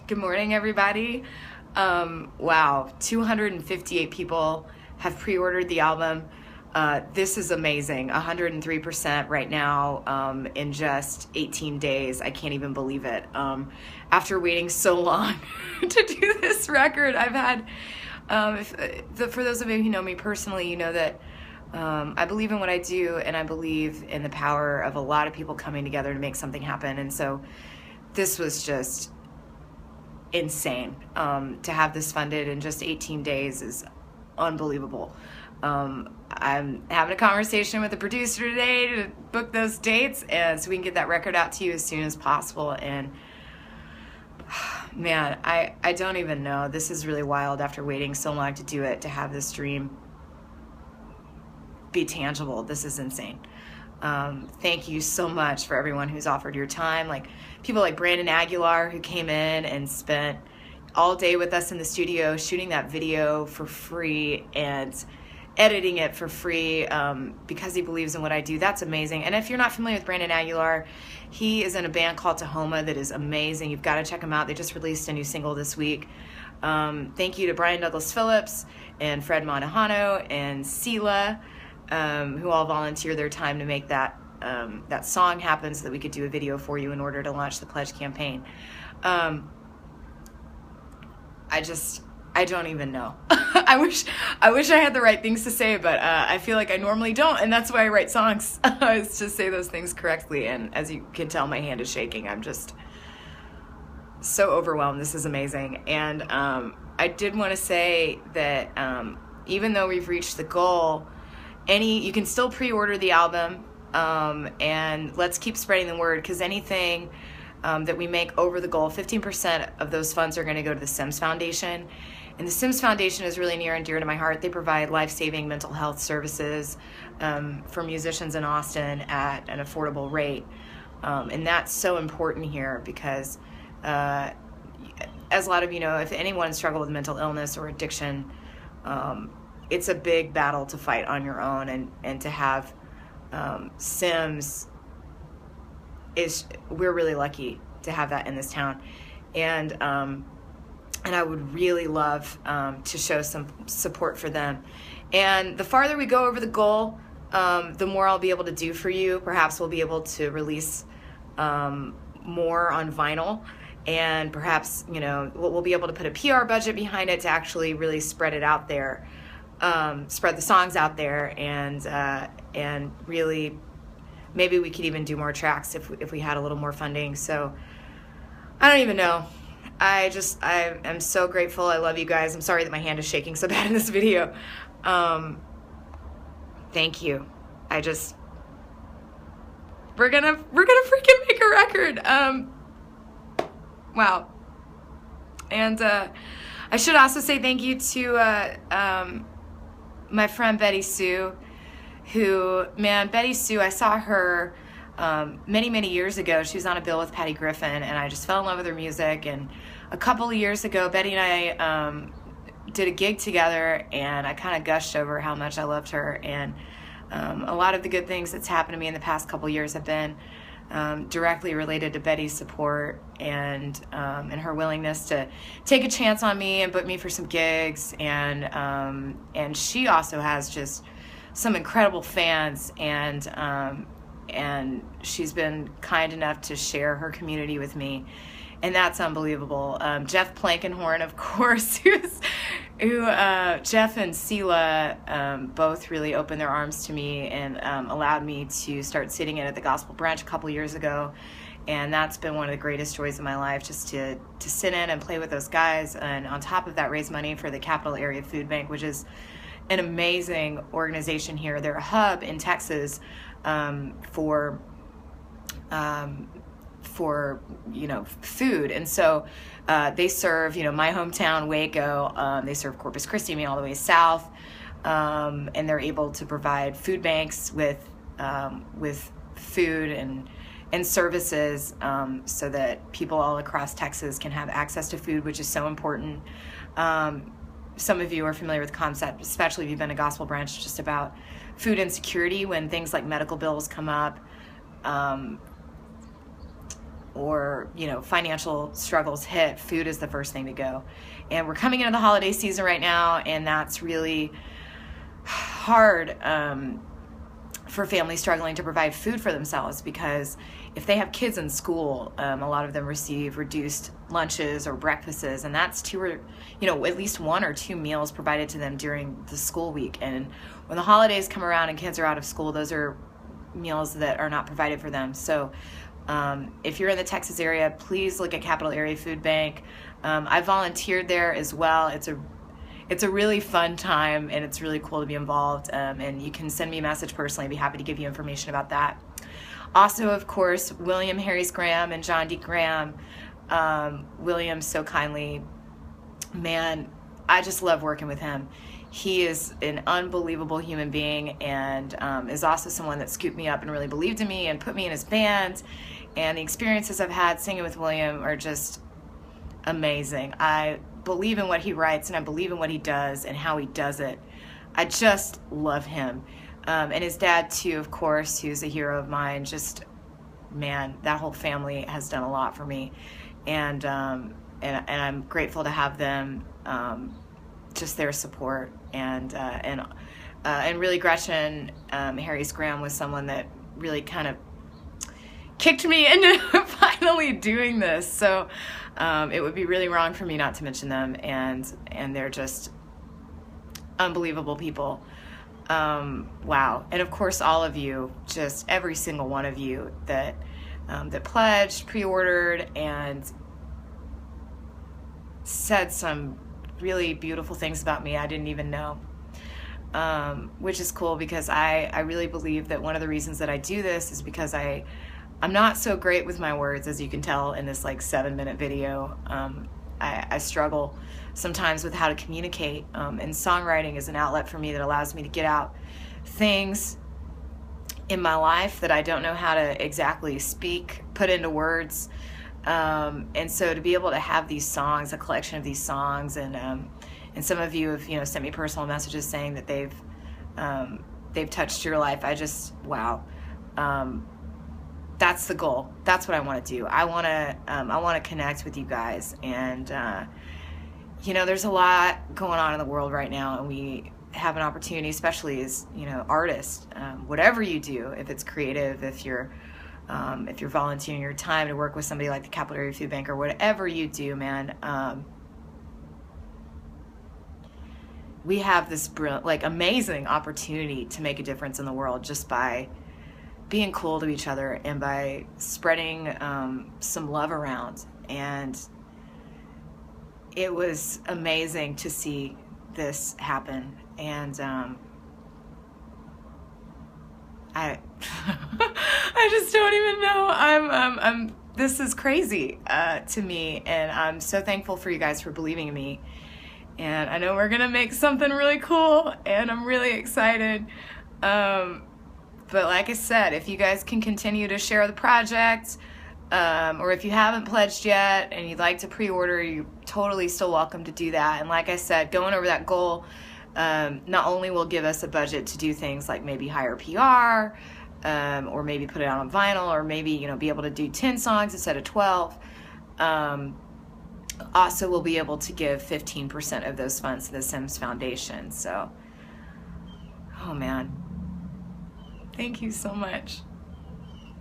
Good morning, everybody. Wow, 258 people have pre-ordered the album. This is amazing. 103% right now in just 18 days. I can't even believe it. After waiting so long to do this record, I've had, for those of you who know me personally, you know that I believe in what I do, and I believe in the power of a lot of people coming together to make something happen. And so this was just insane. To have this funded in just 18 days is unbelievable. I'm having a conversation with the producer today to book those dates, and so we can get that record out to you as soon as possible. And man, I don't even know. This is really wild after waiting so long to do it, to have this dream be tangible. This is insane. Thank you so much for everyone who's offered your time. Like people like Brandon Aguilar, who came in and spent all day with us in the studio shooting that video for free and editing it for free because he believes in what I do. That's amazing. And if you're not familiar with Brandon Aguilar, he is in a band called Tahoma that is amazing. You've got to check him out. They just released a new single this week. Thank you to Brian Douglas Phillips and Fred Montejano and Sela, who all volunteered their time to make that song happen so that we could do a video for you in order to launch the pledge campaign. I don't even know. I wish I had the right things to say, but I feel like I normally don't, and that's why I write songs, is to say those things correctly. And as you can tell, my hand is shaking. I'm just so overwhelmed. This is amazing. And I did want to say that even though we've reached the goal, you can still pre-order the album, and let's keep spreading the word, because anything that we make over the goal, 15% of those funds are going to go to the Sims Foundation. And the Sims Foundation is really near and dear to my heart. They provide life-saving mental health services for musicians in Austin at an affordable rate. And that's so important here because, as a lot of you know, if anyone struggled with mental illness or addiction, it's a big battle to fight on your own, and to have Sims we're really lucky to have that in this town. And I would really love to show some support for them. And the farther we go over the goal, the more I'll be able to do for you. Perhaps we'll be able to release more on vinyl, and perhaps, you know, we'll be able to put a PR budget behind it to actually really spread it out there, spread the songs out there, and really maybe we could even do more tracks if we had a little more funding. So I don't even know. I am so grateful. I love you guys. I'm sorry that my hand is shaking so bad in this video. Thank you. We're gonna freaking make a record. Wow. And I should also say thank you to my friend Betty Sue, Betty Sue, I saw her many years ago. She was on a bill with Patty Griffin, and I just fell in love with her music. And a couple of years ago, Betty and I did a gig together, and I kind of gushed over how much I loved her. And a lot of the good things that's happened to me in the past couple of years have been directly related to Betty's support and her willingness to take a chance on me and book me for some gigs. And she also has just some incredible fans, and she's been kind enough to share her community with me, and that's unbelievable. Jeff Plankenhorn, of course, Jeff and Sela both really opened their arms to me and allowed me to start sitting in at the Gospel Branch a couple years ago, and that's been one of the greatest joys of my life, just to sit in and play with those guys, and on top of that raise money for the Capital Area Food Bank, which is an amazing organization here. They're a hub in Texas for you know, food, and so they serve, you know, my hometown Waco. They serve Corpus Christi, I mean, all the way south, and they're able to provide food banks with food and services, so that people all across Texas can have access to food, which is so important. Some of you are familiar with the concept, especially if you've been a Gospel Branch, just about food insecurity when things like medical bills come up. or, you know, financial struggles hit, food is the first thing to go. And we're coming into the holiday season right now, and that's really hard for families struggling to provide food for themselves, because if they have kids in school, a lot of them receive reduced lunches or breakfasts, and that's two or, you know, at least 1 or 2 meals provided to them during the school week. And when the holidays come around and kids are out of school, those are meals that are not provided for them. So if you're in the Texas area, please look at Capital Area Food Bank. I volunteered there as well. It's a really fun time, and it's really cool to be involved. And you can send me a message personally. I'd be happy to give you information about that. Also, of course, William Harris Graham and John D. Graham. William so kindly, man, I just love working with him. He is an unbelievable human being, and is also someone that scooped me up and really believed in me and put me in his band. And the experiences I've had singing with William are just amazing. I believe in what he writes, and I believe in what he does and how he does it. I just love him. And his dad too, of course, who's a hero of mine. Just, man, that whole family has done a lot for me. And I'm grateful to have them, just their support. And really Gretchen Harris Graham was someone that really kind of kicked me into finally doing this. So it would be really wrong for me not to mention them, and they're just unbelievable people. Wow. And of course, all of you, just every single one of you that pledged, pre-ordered, and said some really beautiful things about me I didn't even know, which is cool, because I really believe that one of the reasons that I do this is because I'm not so great with my words, as you can tell in this like 7-minute video. I struggle sometimes with how to communicate, and songwriting is an outlet for me that allows me to get out things in my life that I don't know how to exactly put into words. And so to be able to have these songs, a collection of these songs, and some of you have, you know, sent me personal messages saying that they've touched your life. I just, wow. That's the goal. That's what I want to do. I want to connect with you guys, and you know, there's a lot going on in the world right now, and we have an opportunity, especially as, you know, artists, whatever you do, if it's creative, if you're volunteering your time to work with somebody like the Capital Area Food Bank, or whatever you do, man, we have this brilliant, like, amazing opportunity to make a difference in the world just by being cool to each other and by spreading some love around. And it was amazing to see this happen. And I I just don't even know. This is crazy to me, and I'm so thankful for you guys for believing in me. And I know we're gonna make something really cool, and I'm really excited. But like I said, if you guys can continue to share the project, or if you haven't pledged yet and you'd like to pre-order, you're totally still welcome to do that. And like I said, going over that goal not only will give us a budget to do things like maybe hire PR, or maybe put it out on vinyl, or maybe, you know, be able to do 10 songs instead of 12. Also, we'll be able to give 15% of those funds to the Sims Foundation. So, oh man. Thank you so much.